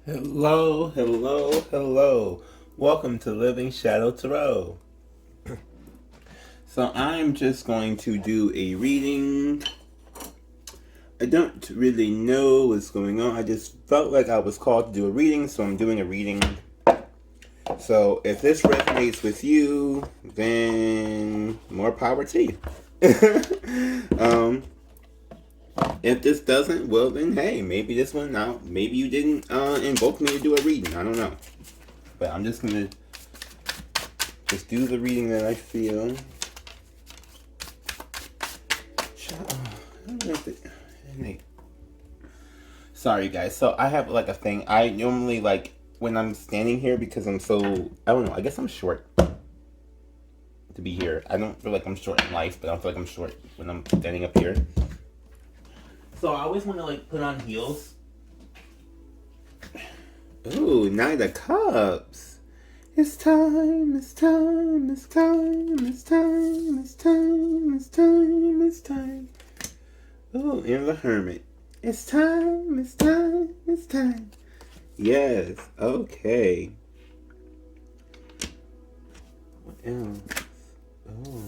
Hello, hello, hello. Welcome to Living Shadow Tarot. So I'm just going to do a reading. I don't really know what's going on. I just felt like I was called to do a reading, so I'm doing a reading. So if this resonates with you, then more power to you. If this doesn't, well then, hey, maybe this one now. Maybe you didn't invoke me to do a reading. I don't know. But I'm just gonna just do the reading that I feel. Sorry guys. So I have like a thing. I normally like when I'm standing here because I'm so, I don't know, I guess I'm short to be here. I don't feel like I'm short in life, but I feel like I'm short when I'm standing up here. So I always want to like put on heels. Ooh, Knight of Cups. It's time, it's time, it's time, it's time, it's time, it's time, it's time. Ooh, and the Hermit. It's time, it's time, it's time. Yes, okay. What else? Oh,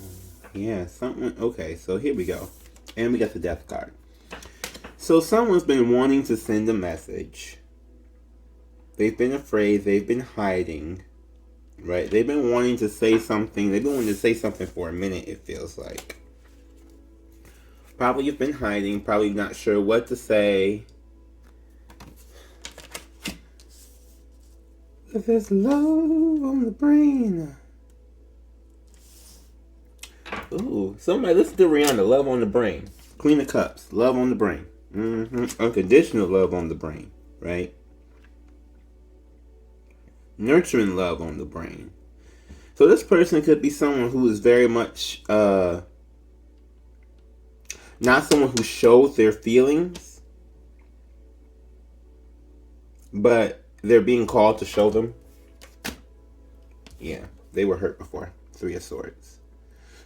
yeah, something. Okay, so here we go. And we got the Death card. So someone's been wanting to send a message. They've been afraid. They've been hiding. Right? They've been wanting to say something. They've been wanting to say something for a minute, it feels like. Probably you've been hiding. Probably not sure what to say. But there's love on the brain. Ooh, somebody listen to Rihanna. Love on the brain. Queen of Cups. Love on the brain. Unconditional love on the brain, right? Nurturing love on the brain. So this person could be someone who is very much not someone who shows their feelings, but they're being called to show them. Yeah, they were hurt before. Three of Swords.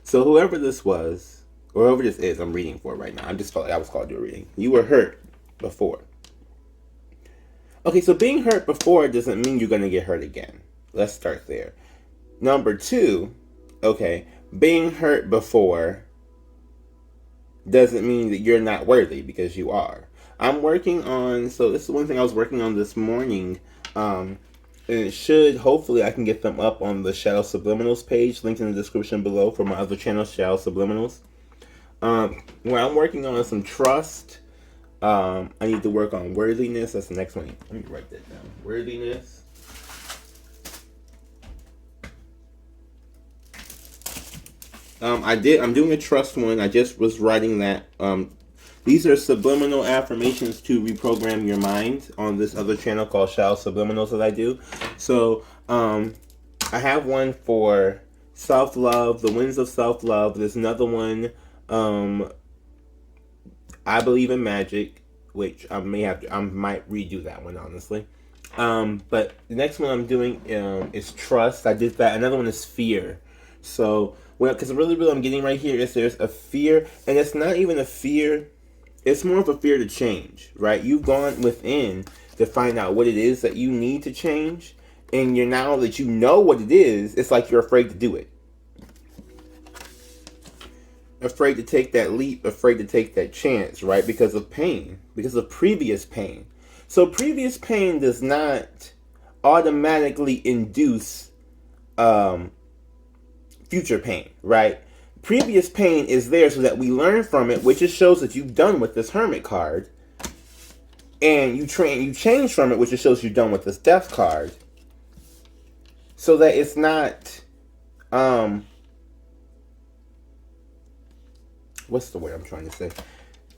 So whoever this was, or whoever this is I'm reading for right now, I just felt like I was called to do a reading. You were hurt before. Okay, so being hurt before doesn't mean you're going to get hurt again. Let's start there. Number two, okay, being hurt before doesn't mean that you're not worthy, because you are. I'm working on, so this is one thing I was working on this morning, and it should, hopefully I can get them up on the Shadow Subliminals page, linked in the description below for my other channel, Shadow Subliminals. Where I'm working on some trust. I need to work on worthiness. That's the next one. Let me write that down. Worthiness. I'm doing a trust one. I just was writing that. These are subliminal affirmations to reprogram your mind on this other channel called Shadow Subliminals that I do. So, I have one for self-love, the winds of self-love. There's another one, I believe in magic, which I might redo that one, honestly. But the next one I'm doing is trust. I did that. Another one is fear. So, well, because really I'm getting right here is there's a fear, and it's not even a fear. It's more of a fear to change, right? You've gone within to find out what it is that you need to change, and now that you know what it is, it's like you're afraid to do it. Afraid to take that leap, afraid to take that chance, right? Because of pain, because of previous pain. So previous pain does not automatically induce future pain, right? Previous pain is there so that we learn from it, which just shows that you've done with this Hermit card. And you change from it, which just shows you've done with this Death card. So that it's not what's the word I'm trying to say?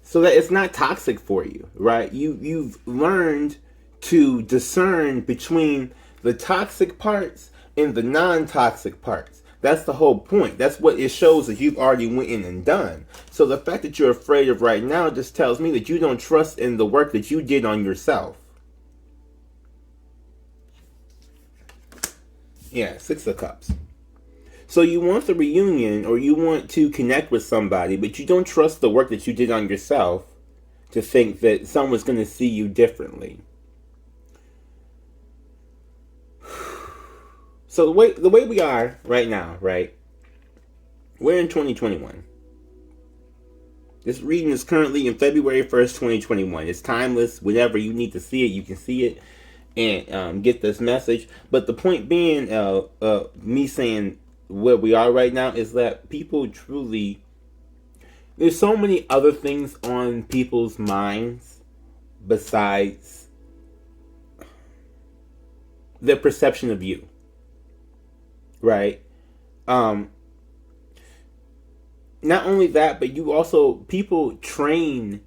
So that it's not toxic for you, right? You've learned to discern between the toxic parts and the non-toxic parts. That's the whole point. That's what it shows that you've already went in and done. So the fact that you're afraid of right now just tells me that you don't trust in the work that you did on yourself. Yeah, Six of Cups. So you want the reunion, or you want to connect with somebody, but you don't trust the work that you did on yourself to think that someone's going to see you differently. So the way we are right now, right? We're in 2021. This reading is currently in February 1st, 2021. It's timeless. Whenever you need to see it, you can see it and get this message. But the point being, me saying where we are right now is that people truly, there's so many other things on people's minds besides their perception of you, right? Not only that, but you also, people train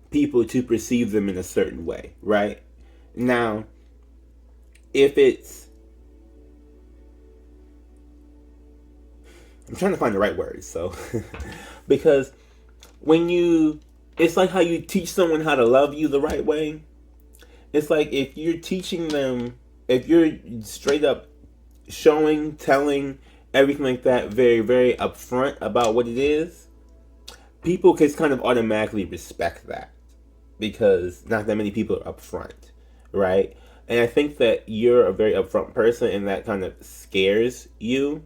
people to perceive them in a certain way, right? Now, if it's, I'm trying to find the right words, so, because when you, it's like how you teach someone how to love you the right way. It's like if you're teaching them, if you're straight up showing, telling, everything like that, very, very upfront about what it is, people can kind of automatically respect that because not that many people are upfront, right? And I think that you're a very upfront person and that kind of scares you.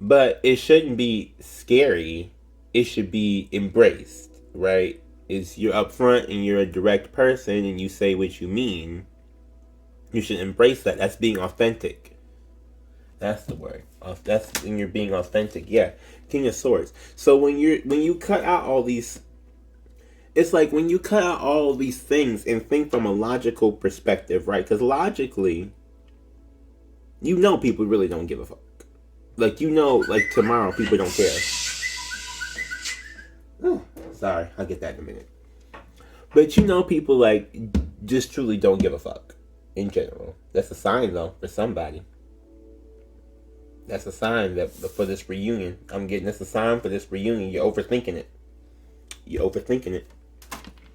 But it shouldn't be scary. It should be embraced, right? Is you're upfront and you're a direct person and you say what you mean. You should embrace that. That's being authentic. That's the word. That's when you're being authentic. Yeah, King of Swords. So when you cut out all these, it's like when you cut out all these things and think from a logical perspective, right? Because logically, you know, people really don't give a fuck. Like, you know, like tomorrow, people don't care. Oh, sorry, I'll get that in a minute. But you know, people like just truly don't give a fuck in general. That's a sign, though, for somebody. That's a sign that for this reunion, that's a sign for this reunion. You're overthinking it. You're overthinking it.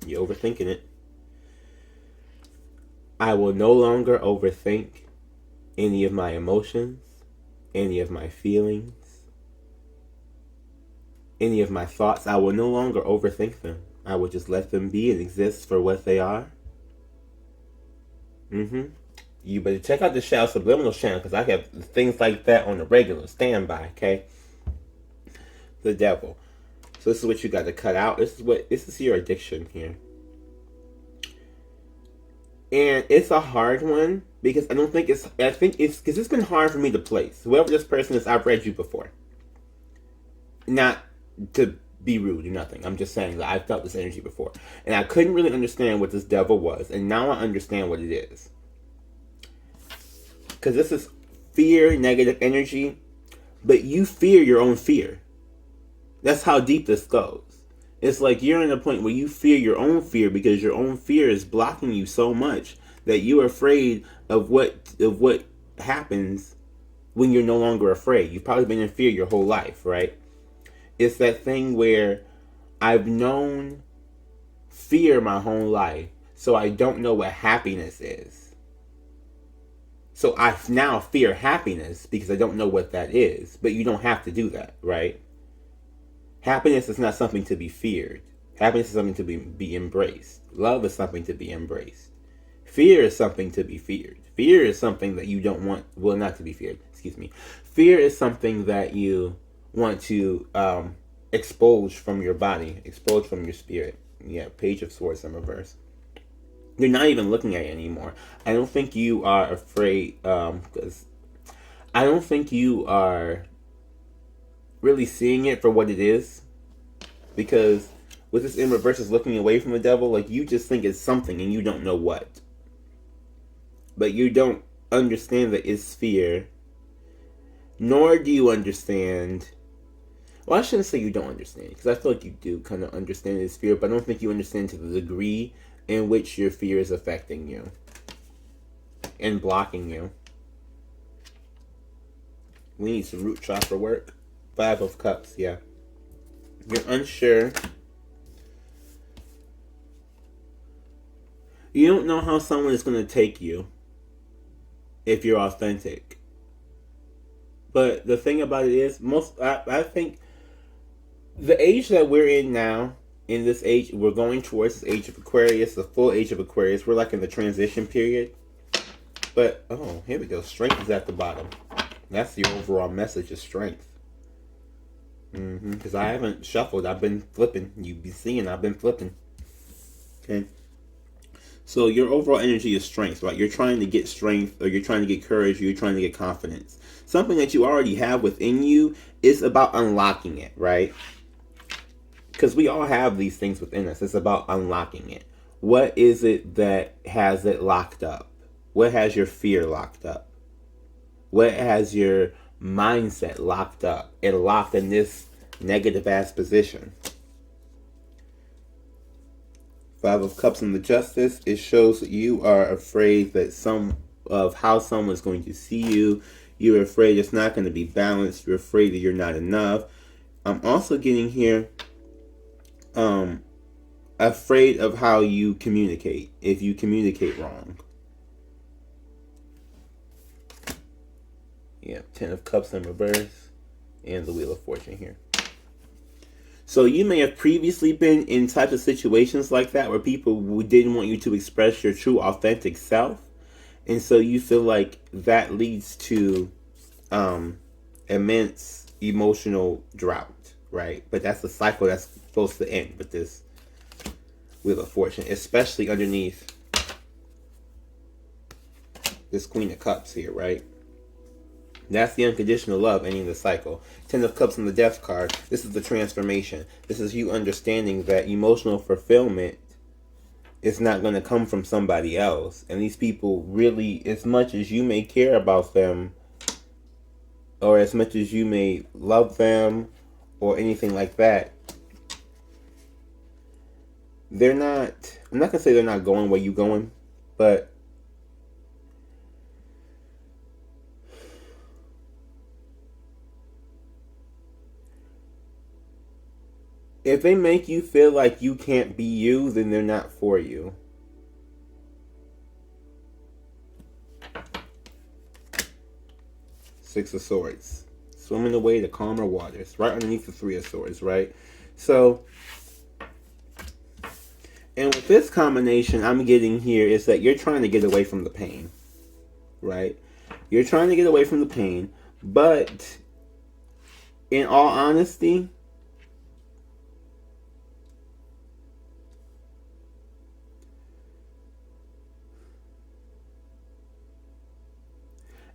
You're overthinking it. I will no longer overthink any of my emotions, any of my feelings, any of my thoughts. I will no longer overthink them. I will just let them be and exist for what they are. You better check out the Shadow Subliminal channel because I have things like that on the regular standby, okay? The devil. So this is what you got to cut out. This is your addiction here. And it's a hard one because I think it's because it's been hard for me to place. Whoever this person is, I've read you before. Not to be rude or nothing. I'm just saying that I've felt this energy before. And I couldn't really understand what this devil was. And now I understand what it is. Because this is fear, negative energy. But you fear your own fear. That's how deep this goes. It's like you're in a point where you fear your own fear because your own fear is blocking you so much that you're afraid of what happens when you're no longer afraid. You've probably been in fear your whole life, right? It's that thing where I've known fear my whole life, so I don't know what happiness is. So I now fear happiness because I don't know what that is. But you don't have to do that, right? Happiness is not something to be feared. Happiness is something to be embraced. Love is something to be embraced. Fear is something to be feared. Fear is something that you don't want, well, not to be feared, excuse me. Fear is something that you want to expose from your body, expose from your spirit. Yeah, Page of Swords in reverse. You're not even looking at it anymore. I don't think you are afraid, because I don't think you are really seeing it for what it is. Because with this in reverse is looking away from the devil, like you just think it's something and you don't know what. But you don't understand that it's fear. Nor do you understand. Well, I shouldn't say you don't understand, because I feel like you do kind of understand it's fear, but I don't think you understand to the degree in which your fear is affecting you and blocking you. We need some root chakra work. 5 of Cups, yeah. You're unsure. You don't know how someone is going to take you if you're authentic. But the thing about it is, I think the age that we're in now, in this age, we're going towards this age of Aquarius, the full age of Aquarius. We're like in the transition period. But, oh, here we go. Strength is at the bottom. That's the overall message of strength. Because I haven't shuffled. I've been flipping. You be seeing I've been flipping. Okay. So your overall energy is strength, right? You're trying to get strength, or you're trying to get courage, or you're trying to get confidence. Something that you already have within you is about unlocking it, right? Because we all have these things within us. It's about unlocking it. What is it that has it locked up? What has your fear locked up? What has your mindset locked up and locked in this negative ass position? Five of Cups in the Justice. It shows that you are afraid that of how someone's going to see you. You're afraid it's not going to be balanced. You're afraid that you're not enough. I'm also getting here afraid of how you communicate, if you communicate wrong. Yeah, 10 of Cups in reverse, and the Wheel of Fortune here. So you may have previously been in types of situations like that where people didn't want you to express your true, authentic self. And so you feel like that leads to immense emotional drought, right? But that's the cycle that's supposed to end with this Wheel of Fortune, especially underneath this Queen of Cups here, right? That's the unconditional love ending the cycle. 10 of Cups in the Death card. This is the transformation. This is you understanding that emotional fulfillment is not going to come from somebody else. And these people really, as much as you may care about them, or as much as you may love them, or anything like that, they're not, I'm not going to say they're not going where you're going, but if they make you feel like you can't be you, then they're not for you. Six of Swords. Swimming away to calmer waters. Right underneath the Three of Swords, right? So, and with this combination I'm getting here is that you're trying to get away from the pain. Right? You're trying to get away from the pain, but in all honesty,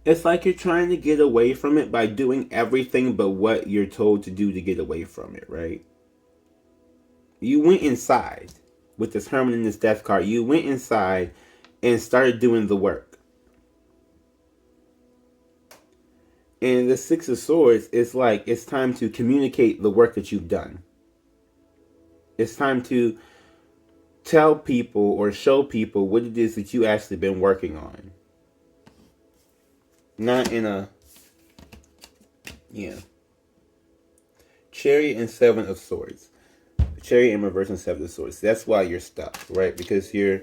it's like you're trying to get away from it by doing everything but what you're told to do to get away from it, right? You went inside with this Hermit and this Death card. You went inside and started doing the work. And the Six of Swords is like, it's time to communicate the work that you've done. It's time to tell people or show people what it is that you actually been working on. Not in a, yeah. Chariot and Seven of Swords. Chariot in reverse and Seven of Swords. That's why you're stuck, right? Because you're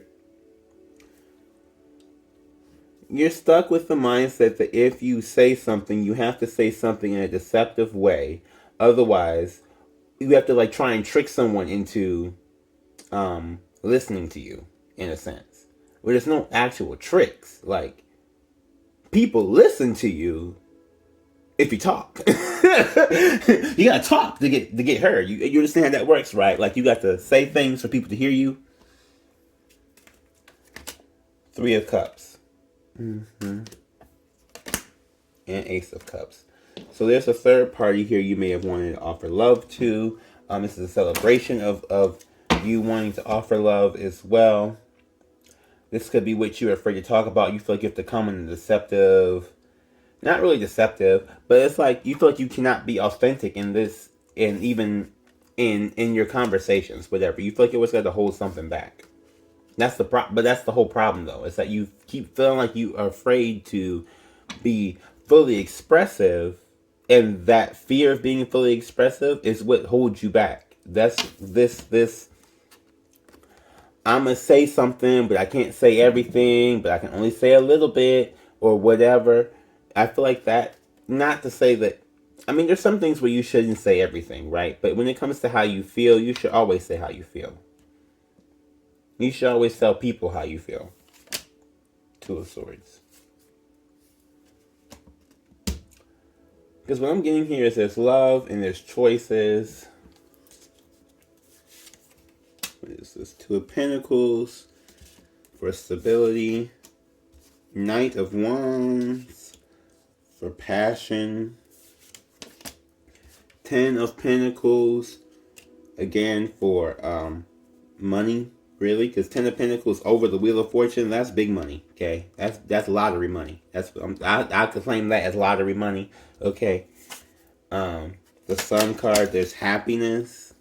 stuck with the mindset that if you say something, you have to say something in a deceptive way. Otherwise, you have to like try and trick someone into listening to you, in a sense. Where there's no actual tricks. Like, people listen to you if you talk. You gotta talk to get heard. You understand how that works, right? Like, you got to say things for people to hear you. Three of Cups. And Ace of Cups. So there's a third party here you may have wanted to offer love to. This is a celebration of you wanting to offer love as well. This could be what you're afraid to talk about. You feel like you have to come in a deceptive, not really deceptive, but it's like you feel like you cannot be authentic in this, and even in your conversations, whatever. You feel like you always got to hold something back. That's the but that's the whole problem, though. Is that you keep feeling like you are afraid to be fully expressive, and that fear of being fully expressive is what holds you back. That's this. I'm going to say something, but I can't say everything, but I can only say a little bit, or whatever. I feel like that, not to say that, I mean, there's some things where you shouldn't say everything, right? But when it comes to how you feel, you should always say how you feel. You should always tell people how you feel. Two of Swords. Because what I'm getting here is there's love and there's choices. What is this? Two of Pentacles for stability. Knight of Wands for passion. Ten of Pentacles, again, for money, really. Because Ten of Pentacles over the Wheel of Fortune, that's big money, okay? That's lottery money. I could claim that as lottery money, okay? The Sun card, there's happiness.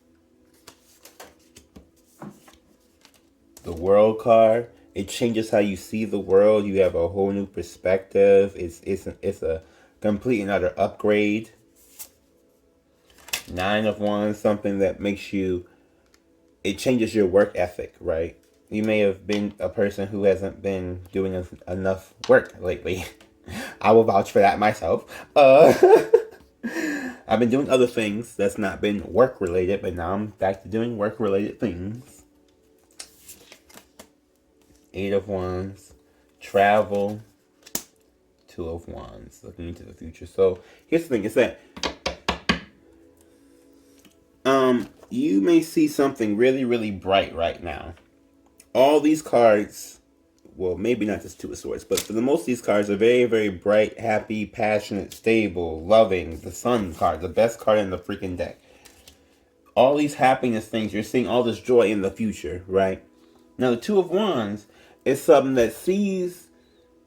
The World card, it changes how you see the world. You have a whole new perspective. It's a complete and utter upgrade. Nine of Wands, something that makes you, it changes your work ethic, right? You may have been a person who hasn't been doing enough work lately. I will vouch for that myself. I've been doing other things that's not been work related, but now I'm back to doing work related things. Eight of Wands, travel. Two of Wands, looking into the future. So here's the thing: is that you may see something really, really bright right now. All these cards, well, maybe not just Two of Swords, but for the most of these cards are very, very bright, happy, passionate, stable, loving. The Sun card, the best card in the freaking deck. All these happiness things, you're seeing all this joy in the future, right? Now, the Two of Wands is something that sees,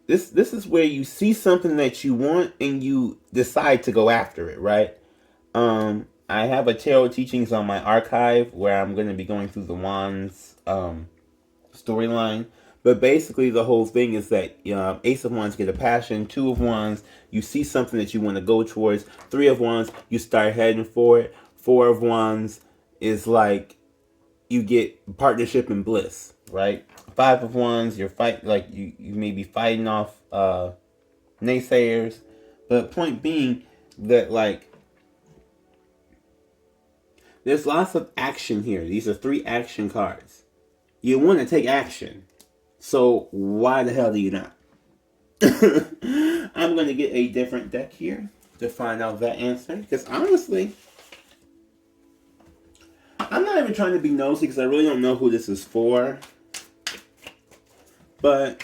this is where you see something that you want and you decide to go after it, right? I have a tarot teachings on my archive where I'm going to be going through the Wands storyline. But basically the whole thing is that Ace of Wands get a passion. Two of Wands, you see something that you want to go towards. Three of Wands, you start heading for it. Four of Wands is like you get partnership and bliss, right? Five of Wands, you're you may be fighting off naysayers. But point being that like there's lots of action here. These are 3 action cards. You want to take action. So why the hell do you not? I'm going to get a different deck here to find out that answer. Because honestly, I'm not even trying to be nosy because I really don't know who this is for. But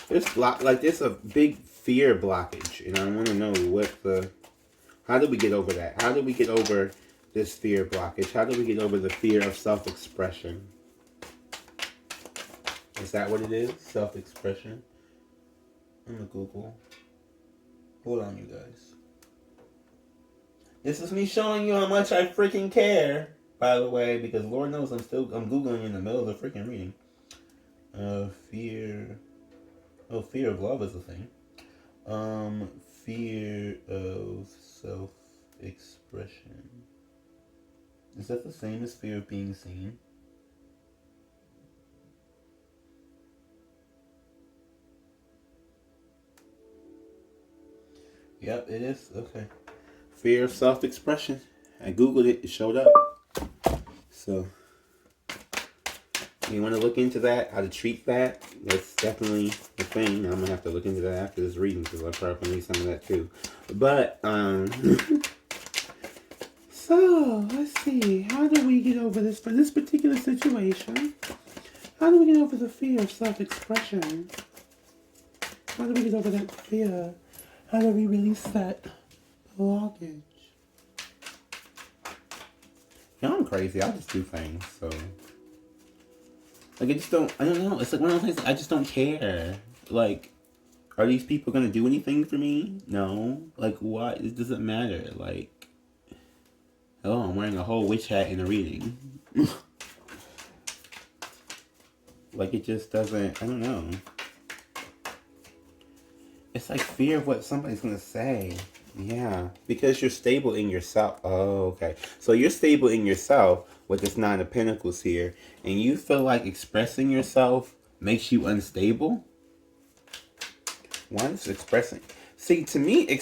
there's a big fear blockage. And I want to know how do we get over that? How do we get over this fear blockage? How do we get over the fear of self-expression? Is that what it is? Self-expression? I'm gonna Google. Hold on, you guys. This is me showing you how much I freaking care, by the way, because Lord knows I'm Googling in the middle of the freaking reading. Fear. Oh, fear of love is a thing. Fear of self-expression. Is that the same as fear of being seen? Yep, it is. Okay. Fear of self-expression. I Googled it. It showed up. So, you want to look into that? How to treat that? That's definitely the thing. I'm going to have to look into that after this reading because I probably need some of that too. But, so, let's see. How do we get over this for this particular situation? How do we get over the fear of self-expression? How do we get over that fear? How do we release that blockage? You know, I'm crazy. I just do things, so. Like, I don't know. It's like one of those things, I just don't care. Like, are these people gonna do anything for me? No. Like, what? It doesn't matter. Like, oh, I'm wearing a whole witch hat in a reading. Like, it just doesn't, I don't know. It's like fear of what somebody's gonna say. Yeah, because you're stable in yourself. Oh, okay. So you're stable in yourself with this Nine of Pentacles here, and you feel like expressing yourself makes you unstable? Why is expressing? See, to me,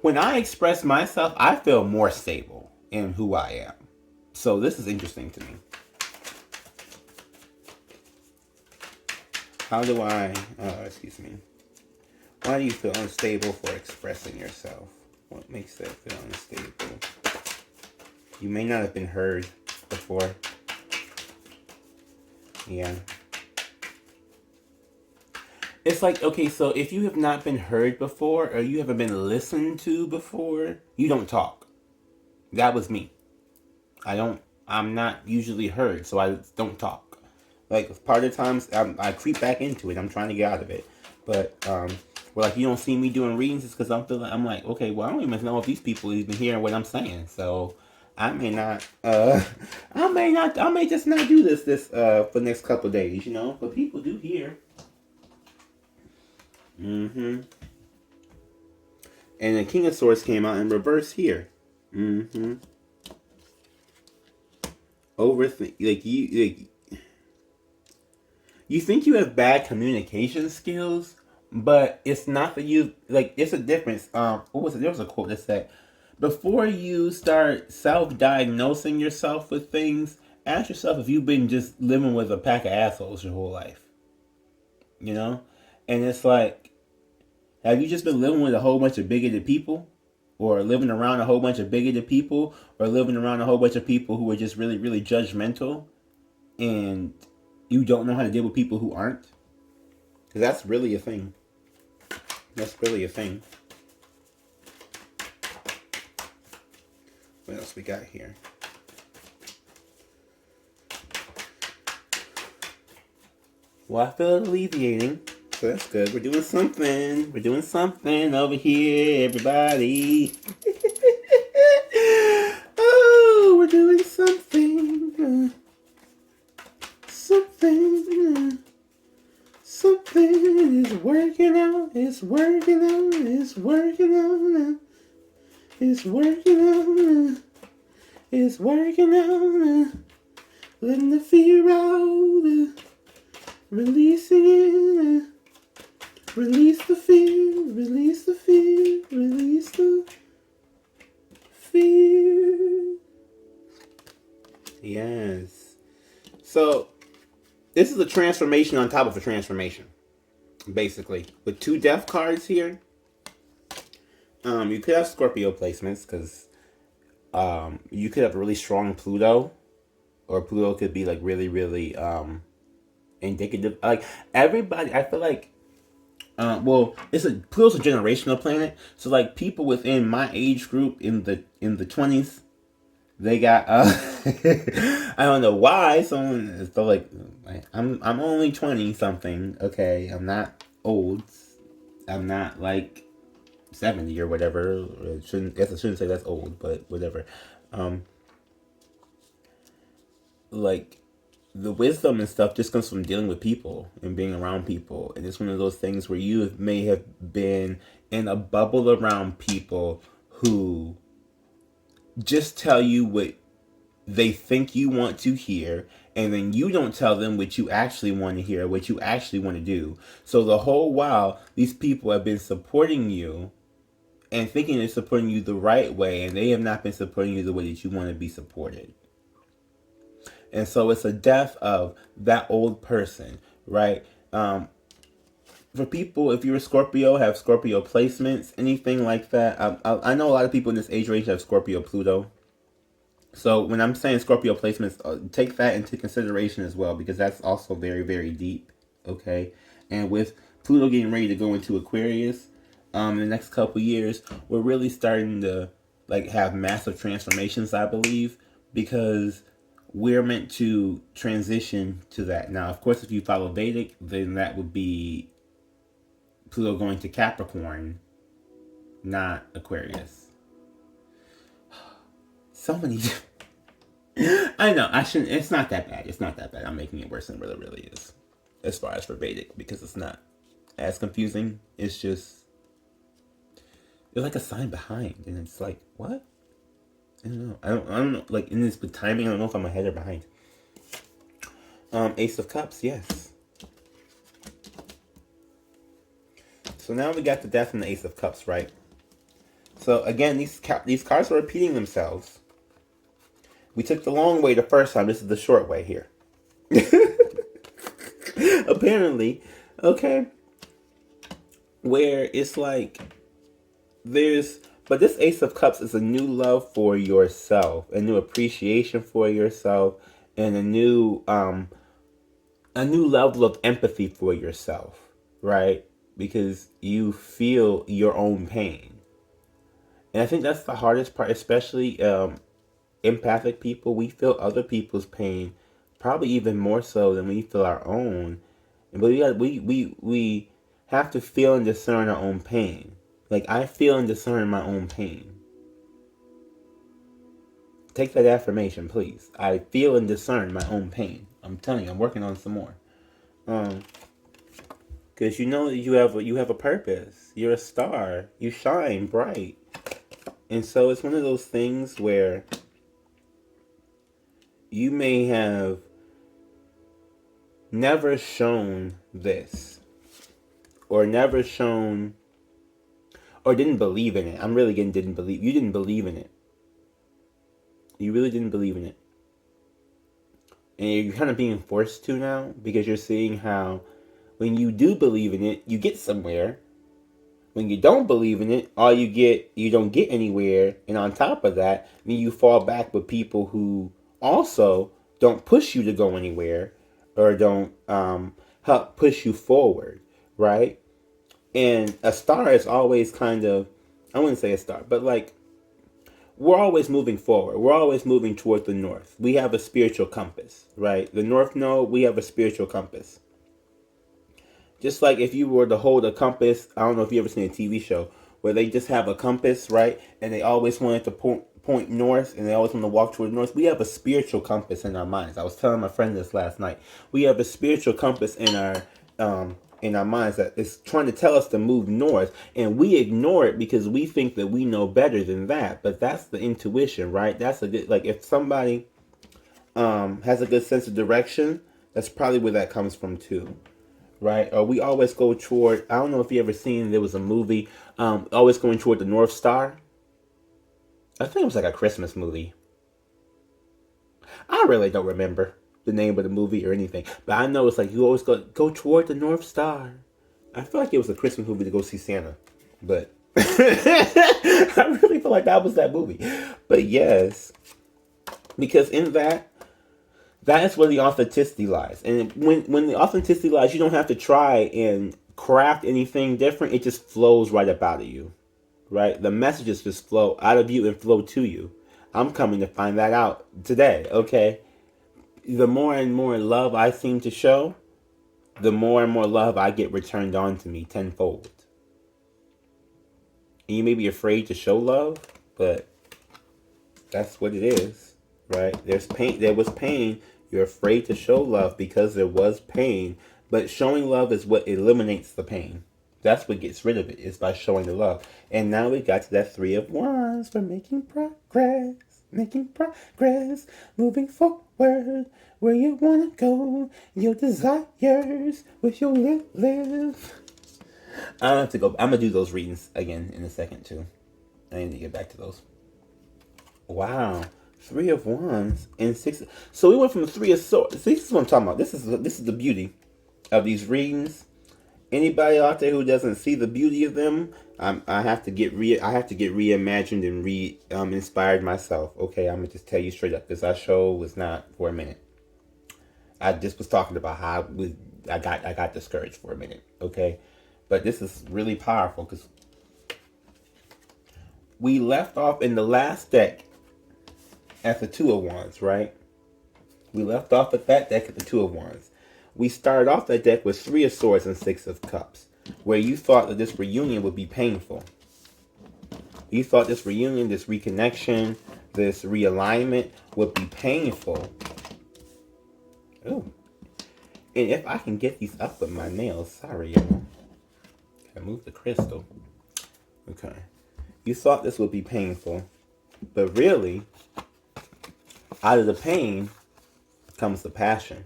when I express myself, I feel more stable in who I am. So this is interesting to me. How do I, excuse me. Why do you feel unstable for expressing yourself? What makes that feel unstable? You may not have been heard before. Yeah. It's like, okay, so if you have not been heard before or you haven't been listened to before, you don't talk. That was me. I'm not usually heard, so I don't talk. Like, part of the times, I creep back into it. I'm trying to get out of it. But, well, like, you don't see me doing readings, it's because I'm like, okay, well, I don't even know if these people even hearing what I'm saying. So, I may not, I may just not do this for the next couple of days, you know? But people do hear. Mm-hmm. And the King of Swords came out in reverse here. Mm-hmm. Overthink, you think you have bad communication skills, but it's not that you, like, it's a difference. What was it? There was a quote that said, before you start self-diagnosing yourself with things, ask yourself if you've been just living with a pack of assholes your whole life. You know? And it's like, have you just been living with a whole bunch of bigoted people? Or living around a whole bunch of bigoted people? Or living around a whole bunch of people who are just really, really judgmental? And you don't know how to deal with people who aren't? Because that's really a thing. That's really a thing. What else we got here? Well, I feel it alleviating. So that's good. We're doing something. We're doing something over here, everybody. Oh, we're doing something. Something. Something is working out. It's working out. It's working out. It's working out. It's working out. Letting the fear out. Releasing it. Release the fear. Release the fear. Release the fear. Yes. So, this is a transformation on top of a transformation. Basically. With 2 death cards here. You could have Scorpio placements, because you could have a really strong Pluto. Or Pluto could be like really, really indicative. Like, everybody, I feel like, well, Pluto's a generational planet. So, like, people within my age group in the 20s, they got I don't know why someone so like I'm only 20 something, okay? I'm not old. I'm not like 70 or whatever. I shouldn't say that's old, but whatever. Like, the wisdom and stuff just comes from dealing with people and being around people. And it's one of those things where you may have been in a bubble around people who just tell you what they think you want to hear, and then you don't tell them what you actually want to hear, what you actually want to do. So the whole while, these people have been supporting you and thinking they're supporting you the right way, and they have not been supporting you the way that you want to be supported. And so it's a death of that old person, right? For people, if you're a Scorpio, have Scorpio placements, anything like that. I know a lot of people in this age range have Scorpio Pluto. So when I'm saying Scorpio placements, take that into consideration as well, because that's also very, very deep, okay? And with Pluto getting ready to go into Aquarius in the next couple years, we're really starting to like have massive transformations, I believe, because we're meant to transition to that. Now, of course, if you follow Vedic, then that would be Pluto going to Capricorn, not Aquarius. So many. I know, I shouldn't. It's not that bad. It's not that bad. I'm making it worse than what it really is. As far as for Vedic, because it's not as confusing. It's just. There's like a sign behind, and it's like, what? I don't know. I don't know. Like, in this with timing, I don't know if I'm ahead or behind. Ace of Cups, yes. So now we got the Death and the Ace of Cups, right? So again, these cards are repeating themselves. We took the long way the first time. This is the short way here. Apparently. Okay. where it's like but this Ace of Cups is a new love for yourself, a new appreciation for yourself, and a new level of empathy for yourself, right? Because you feel your own pain. And I think that's the hardest part, especially empathic people. We feel other people's pain probably even more so than we feel our own. But we have to feel and discern our own pain. Like, I feel and discern my own pain. Take that affirmation, please. I feel and discern my own pain. I'm telling you, I'm working on some more. Because you know that you have a purpose. You're a star. You shine bright. And so it's one of those things where you may have never shown this, or never shown, or didn't believe in it. I'm really getting you didn't believe in it. You really didn't believe in it. And you're kind of being forced to now, because you're seeing how when you do believe in it, you get somewhere. When you don't believe in it, you don't get anywhere. And on top of that, then you fall back with people who also don't push you to go anywhere, or don't help push you forward, right? And a star is always kind of, I wouldn't say a star, but like, we're always moving forward. We're always moving toward the north. We have a spiritual compass, right? The North Node, we have a spiritual compass. Just like if you were to hold a compass, I don't know if you ever seen a TV show where they just have a compass, right? And they always wanted to point north, and they always want to walk toward the north. We have a spiritual compass in our minds. I was telling my friend this last night. We have a spiritual compass in our minds that is trying to tell us to move north, and we ignore it because we think that we know better than that. But that's the intuition, right? That's a good, like, if somebody has a good sense of direction, that's probably where that comes from too, right? Or we always go toward, I don't know if you ever seen, there was a movie, always going toward the North Star. I think it was like a Christmas movie. I really don't remember the name of the movie or anything, but I know it's like you always go toward the North Star. I feel like it was a Christmas movie to go see Santa, but I really feel like that was that movie. But yes, because in that is where the authenticity lies. And when the authenticity lies, you don't have to try and craft anything different. It just flows right up out of you, right? The messages just flow out of you and flow to you. I'm coming to find that out today, okay? The more and more love I seem to show, the more and more love I get returned on to me tenfold. And you may be afraid to show love, but that's what it is, right? There's pain. There was pain. You're afraid to show love because there was pain. But showing love is what eliminates the pain. That's what gets rid of it, is by showing the love. And now we got to that 3 of Wands. We're making progress. Making progress. Moving forward. Where you want to go. Your desires. With your live. I have to go. I'm going to do those readings again in a second too. I need to get back to those. Wow. 3 of Wands and 6. So we went from 3 of Swords. This is what I'm talking about. This is the beauty of these readings. Anybody out there who doesn't see the beauty of them, I have to get reimagined and inspired myself. Okay, I'm gonna just tell you straight up, because our show was not for a minute. I just was talking about how I got discouraged for a minute. Okay, but this is really powerful because we left off in the last deck at the 2 of Wands, right? We left off at that deck at the 2 of Wands. We started off that deck with 3 of Swords and 6 of Cups, where you thought that this reunion would be painful. You thought this reunion, this reconnection, this realignment would be painful. Ooh. And if I can get these up with my nails, sorry, y'all. Gotta move the crystal. Okay. You thought this would be painful, but really, out of the pain comes the passion.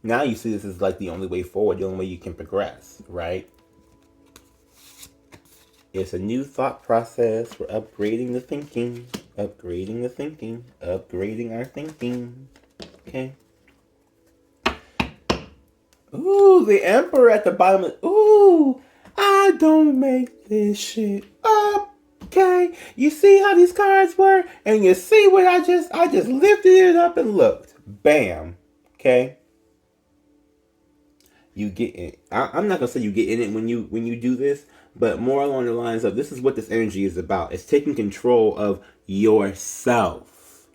Now you see this is like the only way forward, the only way you can progress, right? It's a new thought process. We're upgrading the thinking, upgrading our thinking. Okay. Ooh, the Emperor at the bottom. Ooh, I don't make this shit up. Okay, you see how these cards were, and you see what I just lifted it up and looked. Bam. Okay. You get it. I'm not gonna say you get in it when you do this, but more along the lines of this is what this energy is about. It's taking control of yourself,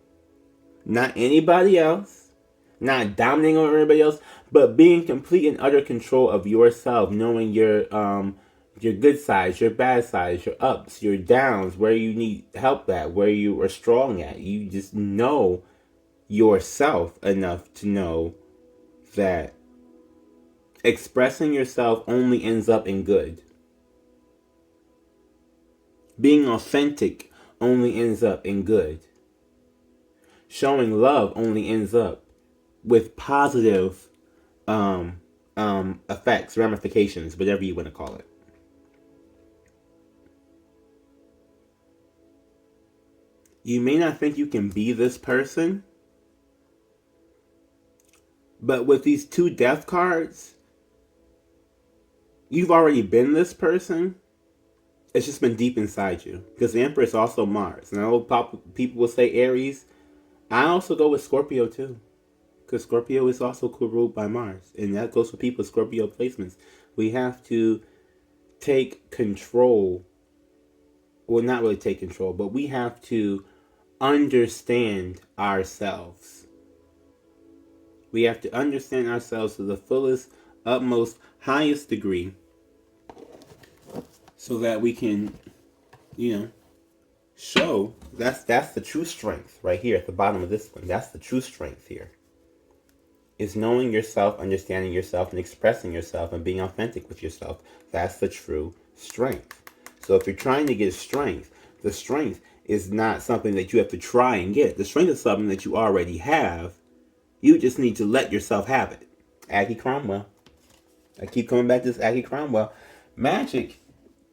not anybody else, not dominating over everybody else, but being complete and utter control of yourself, knowing your good sides, your bad sides, your ups, your downs, where you need help at, where you are strong at. You just know yourself enough to know that expressing yourself only ends up in good. Being authentic only ends up in good. Showing love only ends up with positive effects, ramifications, whatever you want to call it. You may not think you can be this person, but with these 2 death cards, you've already been this person. It's just been deep inside you. Because the Emperor is also Mars. And I know people will say Aries. I also go with Scorpio too. Because Scorpio is also ruled by Mars. And that goes for people with Scorpio placements. We have to take control. Well, not really take control, but we have to understand ourselves. We have to understand ourselves to the fullest, utmost, highest degree, so that we can, show that's the true strength right here at the bottom of this one. That's the true strength here. Is knowing yourself, understanding yourself, and expressing yourself and being authentic with yourself. That's the true strength. So if you're trying to get strength, the strength is not something that you have to try and get. The strength is something that you already have. You just need to let yourself have it. Aggie Cromwell. I keep coming back to this Aggie Cromwell. Magic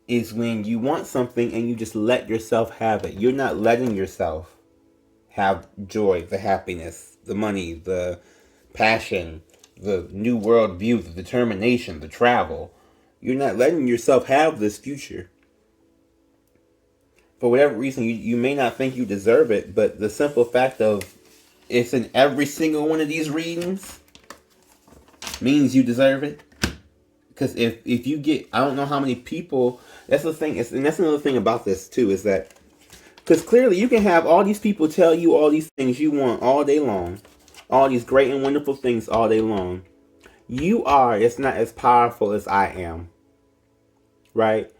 is when you want something and you just let yourself have it. You're not letting yourself have joy, the happiness, the money, the passion, the new world view, the determination, the travel. You're not letting yourself have this future. For whatever reason, you may not think you deserve it, but the simple fact of it's in every single one of these readings means you deserve it. Because if you get, I don't know how many people, that's the thing, and that's another thing about this too, is that, because clearly you can have all these people tell you all these things you want all day long, all these great and wonderful things all day long. It's not as powerful as I am. Right?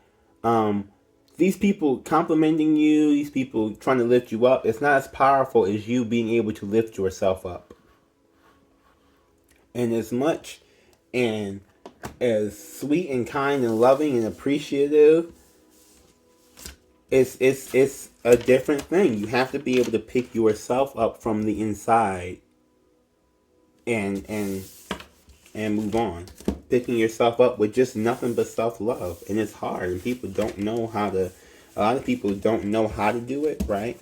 These people complimenting you, these people trying to lift you up, it's not as powerful as you being able to lift yourself up. And as much and as sweet and kind and loving and appreciative, it's a different thing. You have to be able to pick yourself up from the inside and move on. Picking yourself up with just nothing but self-love. And it's hard. And people don't know how to, a lot of people don't know how to do it, right?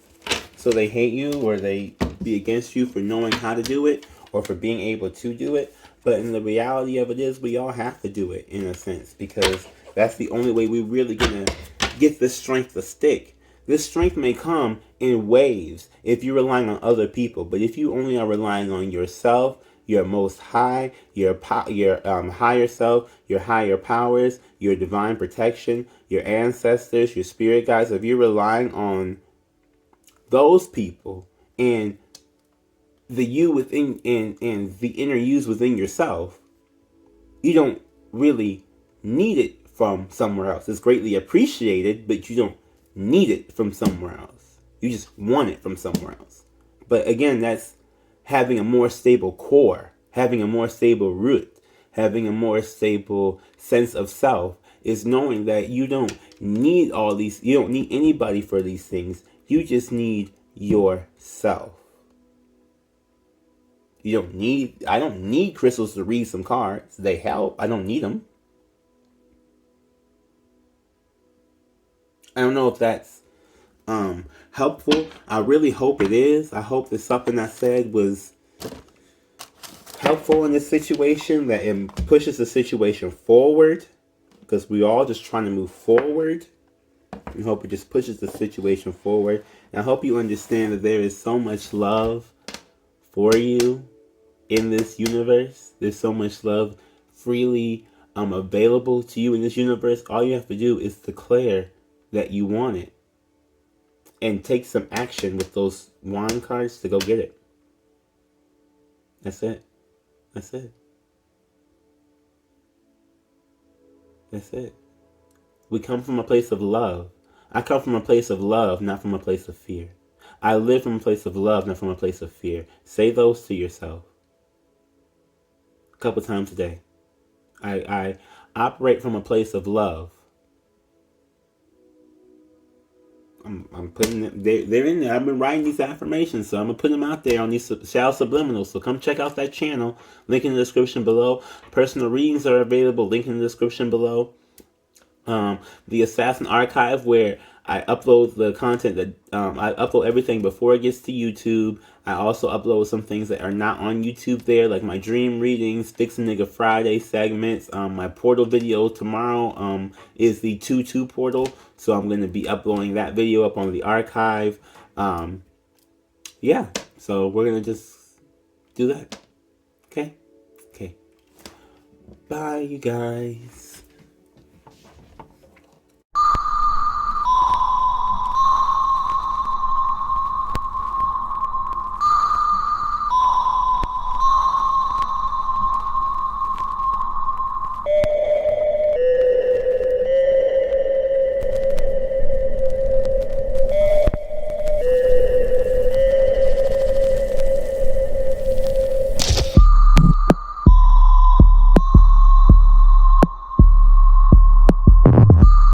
So they hate you or they be against you for knowing how to do it or for being able to do it. But in the reality of it is we all have to do it in a sense, because that's the only way we're really going to get this strength to stick. This strength may come in waves if you're relying on other people. But if you only are relying on yourself, your most high, your higher self, your higher powers, your divine protection, your ancestors, your spirit guides, if you're relying on those people and the you within and the inner yous within yourself, you don't really need it from somewhere else. It's greatly appreciated, but you don't need it from somewhere else. You just want it from somewhere else. But again, that's having a more stable core, having a more stable root, having a more stable sense of self, is knowing that you don't need all these, you don't need anybody for these things. You just need yourself. I don't need crystals to read some cards. They help. I don't need them. I don't know if that's helpful. I really hope it is. I hope that something I said was helpful in this situation, that it pushes the situation forward. because we're all just trying to move forward. I hope it just pushes the situation forward. And I hope you understand that there is so much love for you in this universe. There's so much love freely available to you in this universe. All you have to do is declare that you want it and take some action with those wand cards to go get it. That's it. That's it. That's it. We come from a place of love. I come from a place of love, not from a place of fear. I live from a place of love, not from a place of fear. Say those to yourself a couple times a day. I operate from a place of love. I'm putting them, they're in there. I've been writing these affirmations, so I'm going to put them out there on these Shall Subliminals. So come check out that channel. Link in the description below. Personal readings are available. Link in the description below. The Assassin Archive, where I upload the content that I upload everything before it gets to YouTube. I also upload some things that are not on YouTube there, like my dream readings, Fix a Nigga Friday segments. My portal video tomorrow is the 2-2 portal, so I'm going to be uploading that video up on the archive. Yeah, so we're going to just do that. Okay? Okay. Bye, you guys.